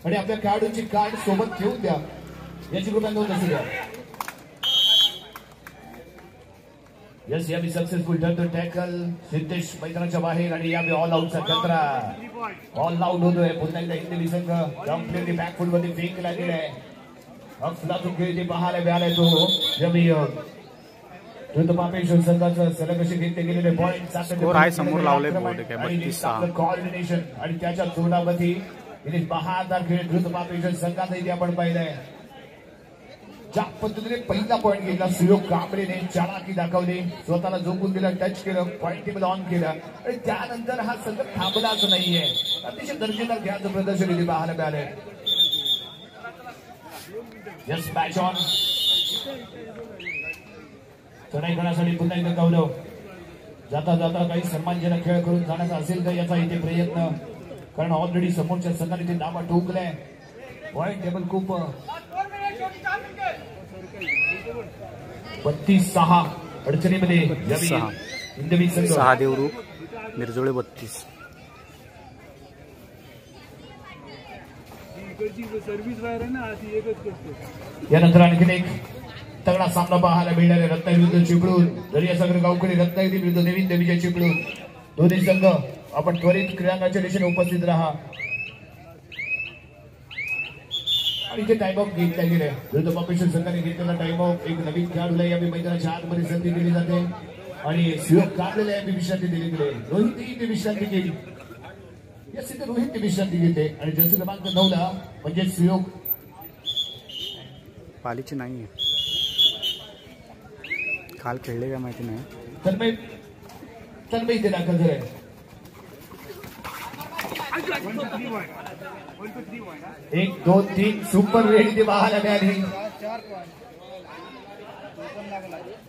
आणि आपल्या खेळाडूंची कार्ड सोबत घेऊन द्या. याची कृपया नोंद असू द्या. यस यावी successful turn to tackle. Siddhesh मैदानाच्या बाहेर आणि यावी ऑल आउटचा खतरा. ऑल आउट होतोय पुन्हा एकदा हिंदवी संघ. कम्प्लीटली बॅकफुट मध्ये फेकला गेलाय. अफलातून खेळ ते पाहायला मिळालाय तो यावी पापेश्वर संघाचं सलग असे घेतले गेलेले पॉईंट स्कोर आहे समोर लावले बोर्ड काय 32-6. कॉर्डिनेशन आणि त्याच्या जोडामध्ये इथे बहादार खेळ द्रुत पापेश्वर संघाचा इथे आपण पाहिलंय. ज्या पद्धतीने पहिला पॉईंट घेतला सुयोग कांबळेने चालाकी दाखवली. स्वतःला झोपून दिला, टच केलं, पॉईंट टेबल ऑन केलं आणि त्यानंतर हा संघ थांबलाच नाहीये. अतिशय दर्जेदार खेळाचं प्रदर्शन इथे पाहायला मिळालंय. Yes match on. चढाई करण्यासाठी पुन्हा एकदा गौरव. जाता जाता काही सन्मानजनक खेळ करून जाण्याचा असेल तर याचा इथे प्रयत्न, कारण ऑलरेडी समोरच्या संघाने इथे दाबा ठोकलाय. पॉईंट टेबल खूप 32-6 अडचणीमध्ये हिंदवी संघ. 6 देवरूख मिरजोळे 32. यानंतर आणखीन एक तगडा सामना पाहायला मिळणार आहे. रत्नागिरी विरुद्ध चिपळूण. दर्यासागर गावकडी रत्नागिरी विरुद्ध निविंद विजय चिपळूण. दोन्ही संघ आपण त्वरित क्रीडांगणाच्या दिशेने उपस्थित राहा. आणि इथे टाइम ऑफ घेतला गेलाय. विरुद्ध पापेश्वर संघाने घेतलेला टाइम ऑफ. एक नवीन खेळाडूला या मैदानाच्या आतमध्ये संधी दिली जाते आणि सुयोग काढलेला या विश्रांती दिली गेली. रोहित इथे विश्रांती केली. यस इथे रोहित विश्रांती घेते आणि जर्सी क्रमांक 9ला म्हणजे सुयोग पालीची नाहीये. काल खेळले का माहिती नाही. तन्मय इथे दाखल झालाय. 1 2 3 सुपर रेड इथे पाहायला मिळाली.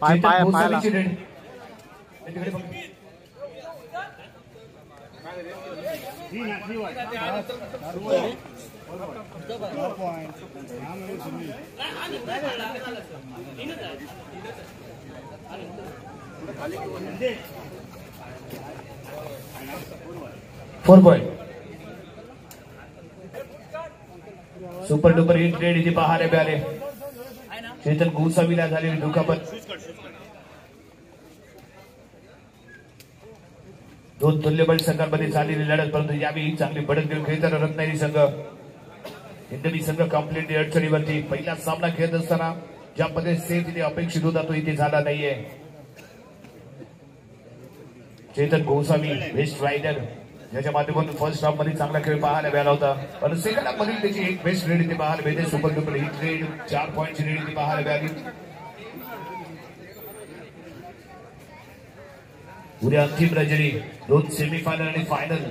पाय पाय पायला four point. Super duper hit raid इथे पाहायला मिळाले. चेतन गोसावीला झालेली दुखापत. दोन तुल्यबळ संघांमध्ये झालेली लढत, परंतु यावेळी चांगली बढत घेऊन खेळताना रत्नागिरी संघ. हिंदवी संघ कम्प्लीटली अडचणीवरती. पहिला सामना खेळत असताना ज्या पद्धतीने सेफ इथे अपेक्षित होता तो इथे झाला नाहीये. चेतन गोसावी बेस्ट रायडर ज्याच्या माध्यमातून फर्स्ट हाफ मध्ये चांगला खेळ पाहायला मिळाला होता, पण सेकंड हाफ मध्ये त्याची एक बेस्ट रेड इथे पाहायला मिळते. सुपर डुपर हिट रेड 4 पॉईंटची रेड इथे पाहायला मिळाली. उद्या अंतिम रजनी, 2 सेमीफायनल आणि फायनल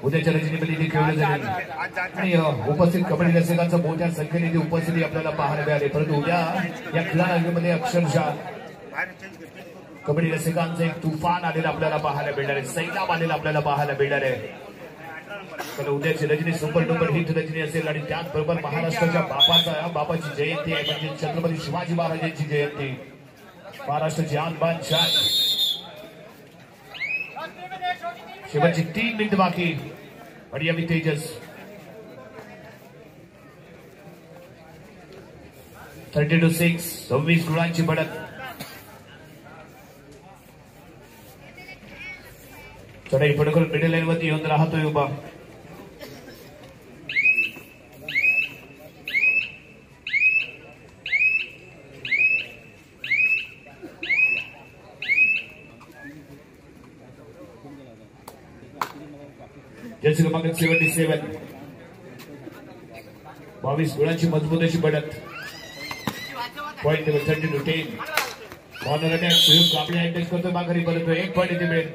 उद्याच्या रजनीमध्ये इथे खेळले जाईल आणि उपस्थित कबड्डी रसिकांचं मोठ्या संख्येने इथे उपस्थिती आपल्याला पाहायला मिळाली. परंतु उद्या या क्रीडांगणामध्ये अक्षरशः कबड्डी रसिकांचं एक तुफान आलेलं आपल्याला पाहायला मिळणार आहे. सैलाब आलेला आपल्याला पाहायला मिळणार आहे. तर उद्याची Rajani super duper hit Rajani असेल आणि त्याचबरोबर महाराष्ट्राच्या बापाची जयंती आहे, म्हणजे छत्रपती शिवाजी महाराजांची जयंती. महाराष्ट्राची आनबान शान. शेवटची 3 मिनिट बाकी आणि यावी तेजस 32-6 26 गुणांची बढत. चढाई पडकल मिडल लाईन वरती येऊन राहतोय उभा. जर्सी क्रमांक 77 22 गुणांची मजबूत अशी बढत. Point table 30-10. कॉर्नर अटॅक सुयोग कांबळे अटॅक करतो, माघारी परत 1 पॉईंट इथे मिळेल.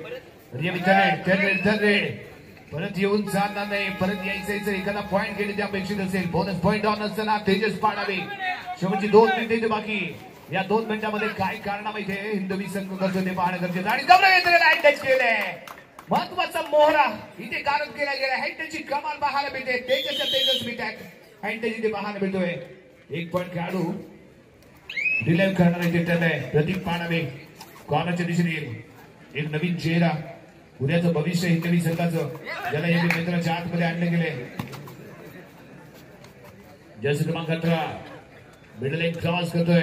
परत येऊन जाणार नाही, परत यायचं एखादा पॉईंट घेणे ते अपेक्षित असेल. बोनस पॉईंट ऑन असताना तेजस पाडावे शेवटची 2 मिनिटे इथे बाकी. या 2 मिनिटांमध्ये काय कारणाम इथे हिंदवी संघ करतो ते पाहणं गरजेचं आणि जबरा येते लाईन टच केलंय. महत्वाचा मोहरा इथे कारण केला गेला. हँडची कमाल पाहायला मिळते. तेजस मिटॅक हँड इथे पाहायला मिळतोय. 1 पॉईंट खेळाडू रिलाईव्ह करणार इथे ठरलंय. प्रदीप पाणावे कॉर्नरच्या दिशेने एक नवीन चेहरा उद्याचं भविष्य हिंदवी संघाचं ज्याला या मित्राच्या आतमध्ये आणले गेले. जर्सी क्रमांक 18 मिडलेन क्रॉस करतोय.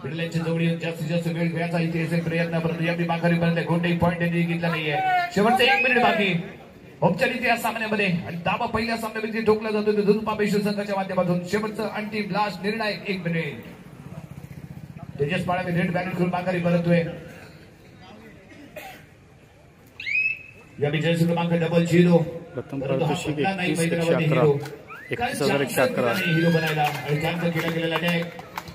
मिडलेनच्या जवळ जास्तीत जास्त वेळ घ्यायचा इथे प्रयत्न परंतु या माघारीपर्यंत कोणतेही पॉईंट त्यांनी घेतला नाहीये. शेवटचा 1 मिनिट बाकी औपचारिक या सामन्यामध्ये आणि दाबा पहिल्या सामन्यामध्ये ठोकला जातो दुधपापेश्वर संघाच्या माध्यमातून. शेवटचं अंतिम लास्ट निर्णायक 1 मिनिट. तेजस पाडावे रेड बॅलेट करून माघारी परततोय. या जर्सी क्रमांक 00 प्रथम पारितोषिक 31,111 31,111 हिरो बनायला आणि त्यांचा केला गेलेला टॅग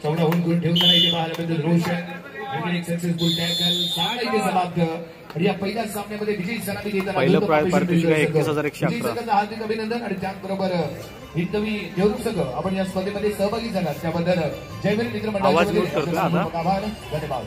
चौडा होऊन करून ठेवताना इथे पाहायला मिळतो. रोशन आणखी एक सक्सेसफुल टॅकल 6 इथे समाप्त. आणि या पहिल्या सामन्यामध्ये विजयी सलामी देताना पहिलं पारितोषिक 31,111. हार्दिक अभिनंदन. आणि त्याचबरोबर हिंदवी देवरूप संघ आपण या स्पर्धेमध्ये सहभागी झाला त्याबद्दल जयवीर मित्र आवाज म्यूट करतो ना आता. आभार धन्यवाद.